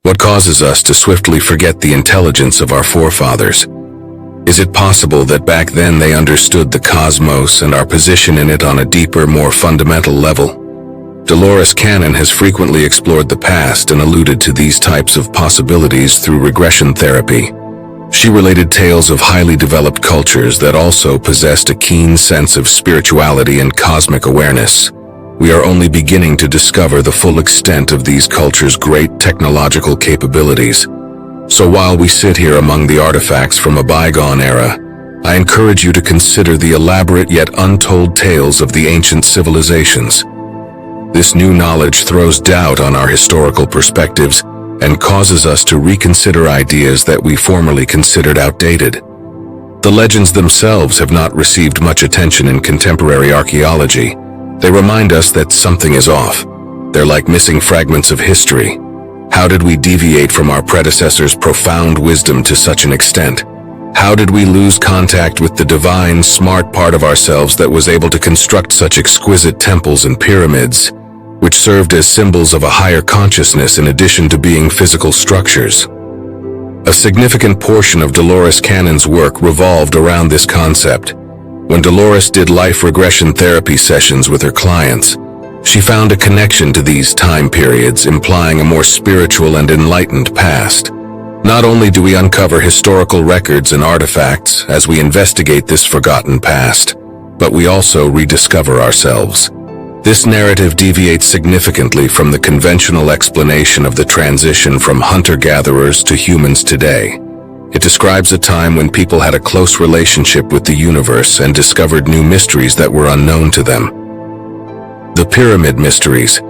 What causes us to swiftly forget the intelligence of our forefathers? Is it possible that back then they understood the cosmos and our position in it on a deeper, more fundamental level? Dolores Cannon has frequently explored the past and alluded to these types of possibilities through regression therapy. She related tales of highly developed cultures that also possessed a keen sense of spirituality and cosmic awareness. We are only beginning to discover the full extent of these cultures' great technological capabilities. So while we sit here among the artifacts from a bygone era, I encourage you to consider the elaborate yet untold tales of the ancient civilizations. This new knowledge throws doubt on our historical perspectives and causes us to reconsider ideas that we formerly considered outdated. The legends themselves have not received much attention in contemporary archaeology. They remind us that something is off. They're like missing fragments of history. How did we deviate from our predecessors' profound wisdom to such an extent? How did we lose contact with the divine, smart part of ourselves that was able to construct such exquisite temples and pyramids, which served as symbols of a higher consciousness in addition to being physical structures? A significant portion of Dolores Cannon's work revolved around this concept. When Dolores did life regression therapy sessions with her clients, she found a connection to these time periods, implying a more spiritual and enlightened past. Not only do we uncover historical records and artifacts as we investigate this forgotten past, but we also rediscover ourselves. This narrative deviates significantly from the conventional explanation of the transition from hunter-gatherers to humans today. It describes a time when people had a close relationship with the universe and discovered new mysteries that were unknown to them. The Pyramid Mysteries.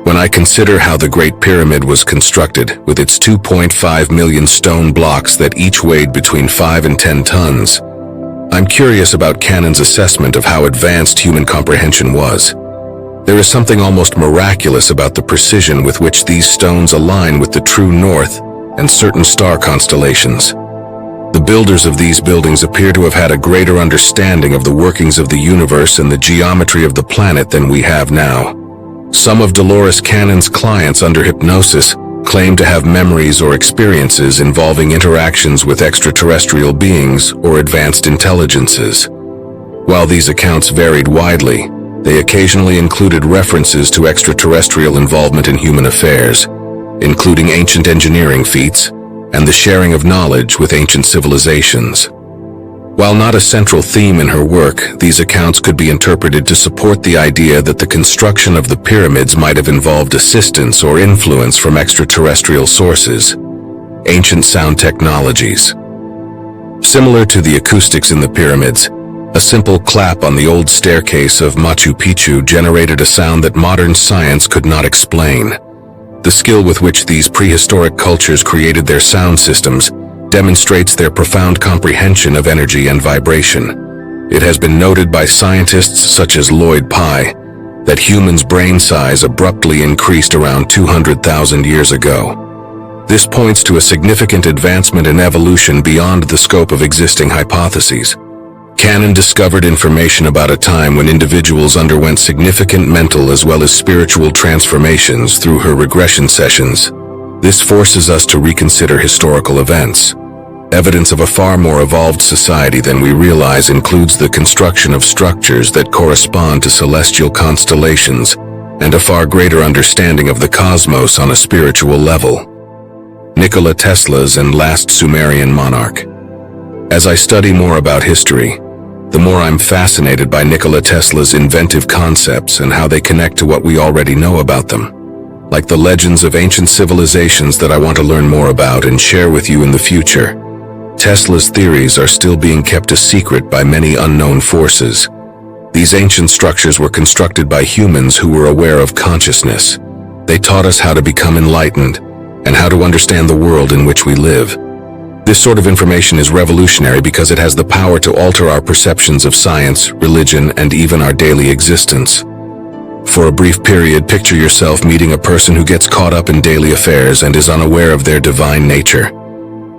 When I consider how the Great Pyramid was constructed, with its 2.5 million stone blocks that each weighed between 5 and 10 tons, I'm curious about Cannon's assessment of how advanced human comprehension was. There is something almost miraculous about the precision with which these stones align with the true north and certain star constellations. The builders of these buildings appear to have had a greater understanding of the workings of the universe and the geometry of the planet than we have now. Some of Dolores Cannon's clients under hypnosis claim to have memories or experiences involving interactions with extraterrestrial beings or advanced intelligences. While these accounts varied widely, they occasionally included references to extraterrestrial involvement in human affairs, including ancient engineering feats and the sharing of knowledge with ancient civilizations. While not a central theme in her work, these accounts could be interpreted to support the idea that the construction of the pyramids might have involved assistance or influence from extraterrestrial sources. Ancient sound technologies. Similar to the acoustics in the pyramids, a simple clap on the old staircase of Machu Picchu generated a sound that modern science could not explain. The skill with which these prehistoric cultures created their sound systems demonstrates their profound comprehension of energy and vibration. It has been noted by scientists such as Lloyd Pye that humans' brain size abruptly increased around 200,000 years ago. This points to a significant advancement in evolution beyond the scope of existing hypotheses. Cannon discovered information about a time when individuals underwent significant mental as well as spiritual transformations through her regression sessions. This forces us to reconsider historical events. Evidence of a far more evolved society than we realize includes the construction of structures that correspond to celestial constellations and a far greater understanding of the cosmos on a spiritual level. Nikola Tesla's and last Sumerian monarch. As I study more about history, the more I'm fascinated by Nikola Tesla's inventive concepts and how they connect to what we already know about them. Like the legends of ancient civilizations that I want to learn more about and share with you in the future, Tesla's theories are still being kept a secret by many unknown forces. These ancient structures were constructed by humans who were aware of consciousness. They taught us how to become enlightened and how to understand the world in which we live. This sort of information is revolutionary because it has the power to alter our perceptions of science, religion, and even our daily existence. For a brief period, picture yourself meeting a person who gets caught up in daily affairs and is unaware of their divine nature.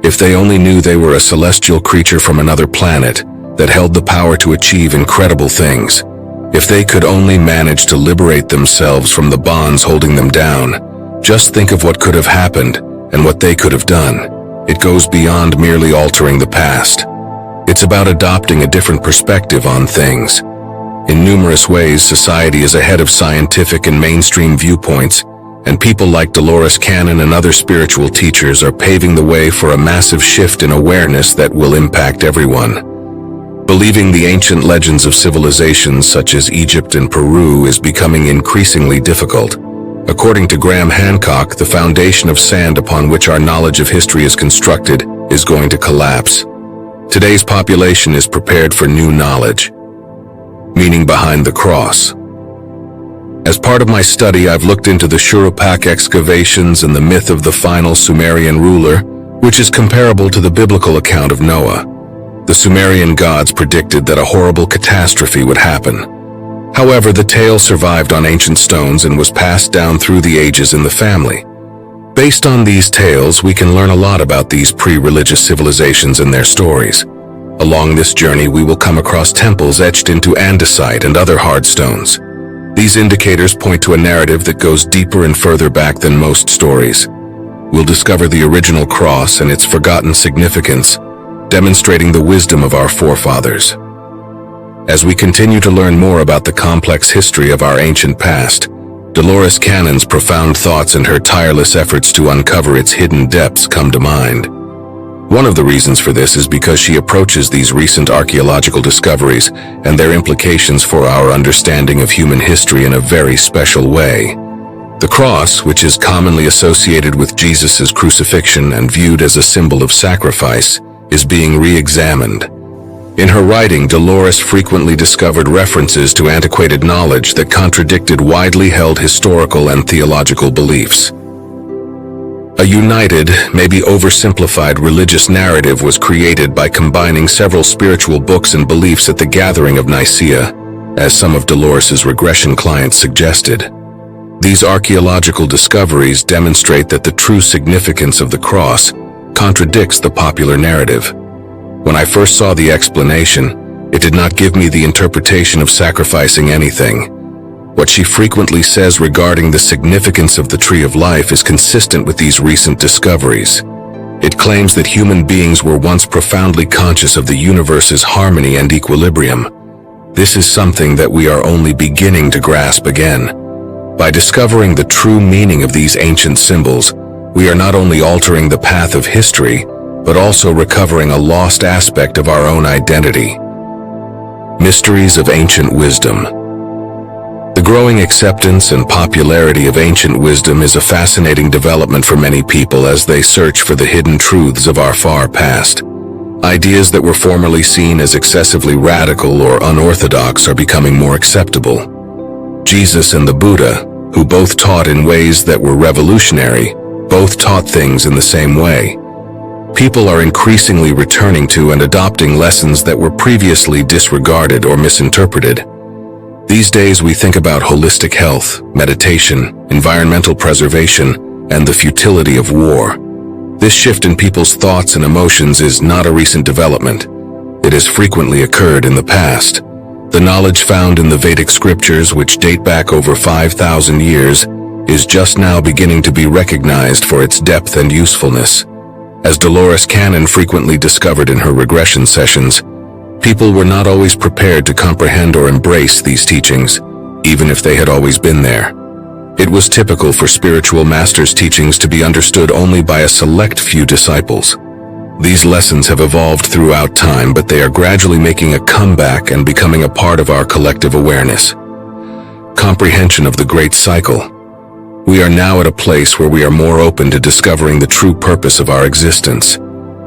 If they only knew they were a celestial creature from another planet that held the power to achieve incredible things. If they could only manage to liberate themselves from the bonds holding them down. Just think of what could have happened and what they could have done. It goes beyond merely altering the past. It's about adopting a different perspective on things. In numerous ways, society is ahead of scientific and mainstream viewpoints, and people like Dolores Cannon and other spiritual teachers are paving the way for a massive shift in awareness that will impact everyone. Believing the ancient legends of civilizations such as Egypt and Peru is becoming increasingly difficult. According to Graham Hancock, the foundation of sand upon which our knowledge of history is constructed is going to collapse. Today's population is prepared for new knowledge. Meaning behind the cross. As part of my study, I've looked into the Shurupak excavations and the myth of the final Sumerian ruler, which is comparable to the biblical account of Noah. The Sumerian gods predicted that a horrible catastrophe would happen. However, the tale survived on ancient stones and was passed down through the ages in the family. Based on these tales, we can learn a lot about these pre-religious civilizations and their stories. Along this journey, we will come across temples etched into andesite and other hard stones. These indicators point to a narrative that goes deeper and further back than most stories. We'll discover the original cross and its forgotten significance, demonstrating the wisdom of our forefathers. As we continue to learn more about the complex history of our ancient past, Dolores Cannon's profound thoughts and her tireless efforts to uncover its hidden depths come to mind. One of the reasons for this is because she approaches these recent archaeological discoveries and their implications for our understanding of human history in a very special way. The cross, which is commonly associated with Jesus' crucifixion and viewed as a symbol of sacrifice, is being re-examined. In her writing, Dolores frequently discovered references to antiquated knowledge that contradicted widely held historical and theological beliefs. A united, maybe oversimplified religious narrative was created by combining several spiritual books and beliefs at the Gathering of Nicaea, as some of Dolores' regression clients suggested. These archaeological discoveries demonstrate that the true significance of the cross contradicts the popular narrative. When I first saw the explanation, it did not give me the interpretation of sacrificing anything. What she frequently says regarding the significance of the Tree of Life is consistent with these recent discoveries. It claims that human beings were once profoundly conscious of the universe's harmony and equilibrium. This is something that we are only beginning to grasp again. By discovering the true meaning of these ancient symbols, we are not only altering the path of history, but also recovering a lost aspect of our own identity. Mysteries of ancient wisdom. The growing acceptance and popularity of ancient wisdom is a fascinating development for many people as they search for the hidden truths of our far past. Ideas that were formerly seen as excessively radical or unorthodox are becoming more acceptable. Jesus and the Buddha, who both taught in ways that were revolutionary, both taught things in the same way. People are increasingly returning to and adopting lessons that were previously disregarded or misinterpreted. These days we think about holistic health, meditation, environmental preservation, and the futility of war. This shift in people's thoughts and emotions is not a recent development. It has frequently occurred in the past. The knowledge found in the Vedic scriptures, which date back over 5,000 years, is just now beginning to be recognized for its depth and usefulness. As Dolores Cannon frequently discovered in her regression sessions, people were not always prepared to comprehend or embrace these teachings, even if they had always been there. It was typical for spiritual masters' teachings to be understood only by a select few disciples. These lessons have evolved throughout time, but they are gradually making a comeback and becoming a part of our collective awareness. Comprehension of the Great Cycle. We are now at a place where we are more open to discovering the true purpose of our existence.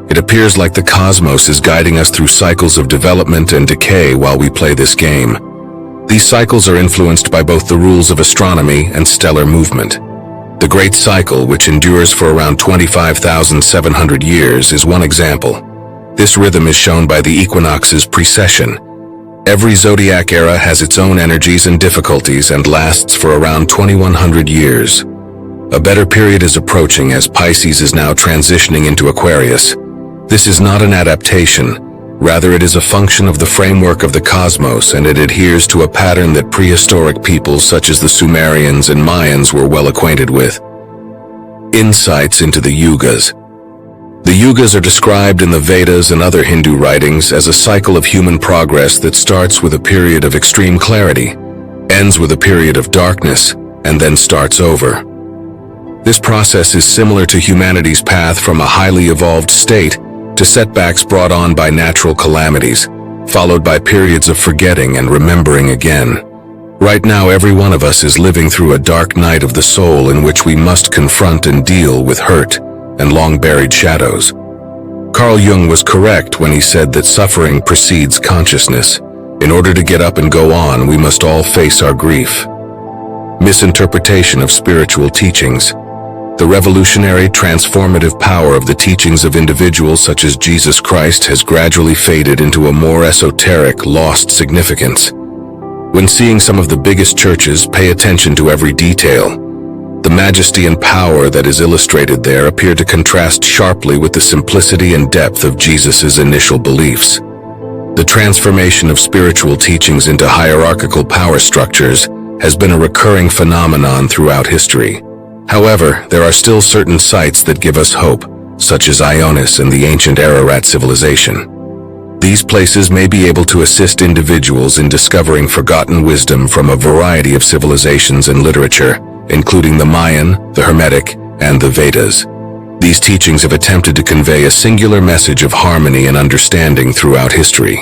It appears like the cosmos is guiding us through cycles of development and decay while we play this game. These cycles are influenced by both the rules of astronomy and stellar movement. The Great Cycle, which endures for around 25,700 years, is one example. This rhythm is shown by the equinox's precession. Every zodiac era has its own energies and difficulties and lasts for around 2,100 years. A better period is approaching as Pisces is now transitioning into Aquarius. This is not an adaptation, rather it is a function of the framework of the cosmos, and it adheres to a pattern that prehistoric peoples such as the Sumerians and Mayans were well acquainted with. Insights into the Yugas. The Yugas are described in the Vedas and other Hindu writings as a cycle of human progress that starts with a period of extreme clarity, ends with a period of darkness, and then starts over. This process is similar to humanity's path from a highly evolved state to setbacks brought on by natural calamities, followed by periods of forgetting and remembering again. Right now, every one of us is living through a dark night of the soul in which we must confront and deal with hurt and long-buried shadows. Carl Jung was correct when he said that suffering precedes consciousness. In order to get up and go on, we must all face our grief. Misinterpretation of spiritual teachings. The revolutionary, transformative power of the teachings of individuals such as Jesus Christ has gradually faded into a more esoteric, lost significance. When seeing some of the biggest churches, pay attention to every detail. The majesty and power that is illustrated there appear to contrast sharply with the simplicity and depth of Jesus' initial beliefs. The transformation of spiritual teachings into hierarchical power structures has been a recurring phenomenon throughout history. However, there are still certain sites that give us hope, such as Ionis and the ancient Ararat civilization. These places may be able to assist individuals in discovering forgotten wisdom from a variety of civilizations and literature, including the Mayan, the Hermetic, and the Vedas. These teachings have attempted to convey a singular message of harmony and understanding throughout history.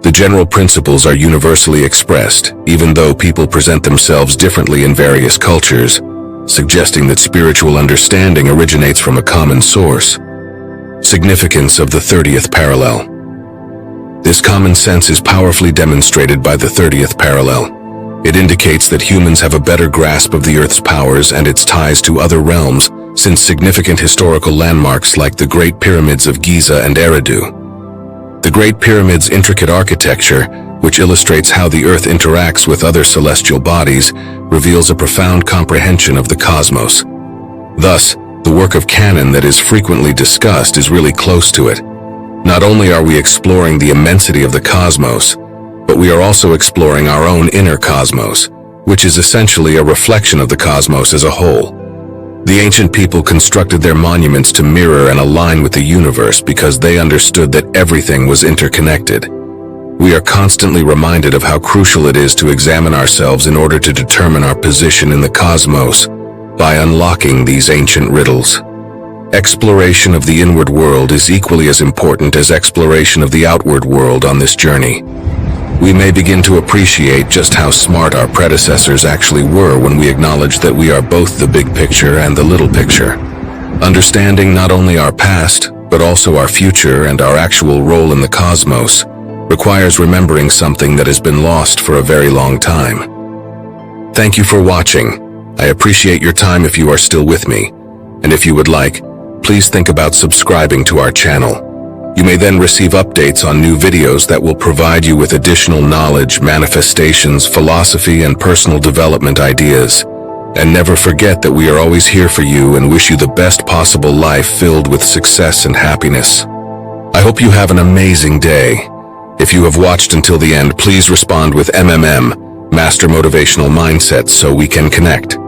The general principles are universally expressed, even though people present themselves differently in various cultures, suggesting that spiritual understanding originates from a common source. Significance of the 30th parallel. This common sense is powerfully demonstrated by the 30th parallel. It indicates that humans have a better grasp of the Earth's powers and its ties to other realms, since significant historical landmarks like the Great Pyramids of Giza and Eridu. The Great Pyramid's intricate architecture, which illustrates how the Earth interacts with other celestial bodies, reveals a profound comprehension of the cosmos. Thus, the work of canon that is frequently discussed is really close to it. Not only are we exploring the immensity of the cosmos, but we are also exploring our own inner cosmos, which is essentially a reflection of the cosmos as a whole. The ancient people constructed their monuments to mirror and align with the universe because they understood that everything was interconnected. We are constantly reminded of how crucial it is to examine ourselves in order to determine our position in the cosmos by unlocking these ancient riddles. Exploration of the inward world is equally as important as exploration of the outward world on this journey. We may begin to appreciate just how smart our predecessors actually were when we acknowledge that we are both the big picture and the little picture. Understanding not only our past, but also our future and our actual role in the cosmos requires remembering something that has been lost for a very long time. Thank you for watching. I appreciate your time if you are still with me. And if you would like, please think about subscribing to our channel. You may then receive updates on new videos that will provide you with additional knowledge, manifestations, philosophy, and personal development ideas. And never forget that we are always here for you and wish you the best possible life filled with success and happiness. I hope you have an amazing day. If you have watched until the end, please respond with MMM, Master Motivational Mindset, so we can connect.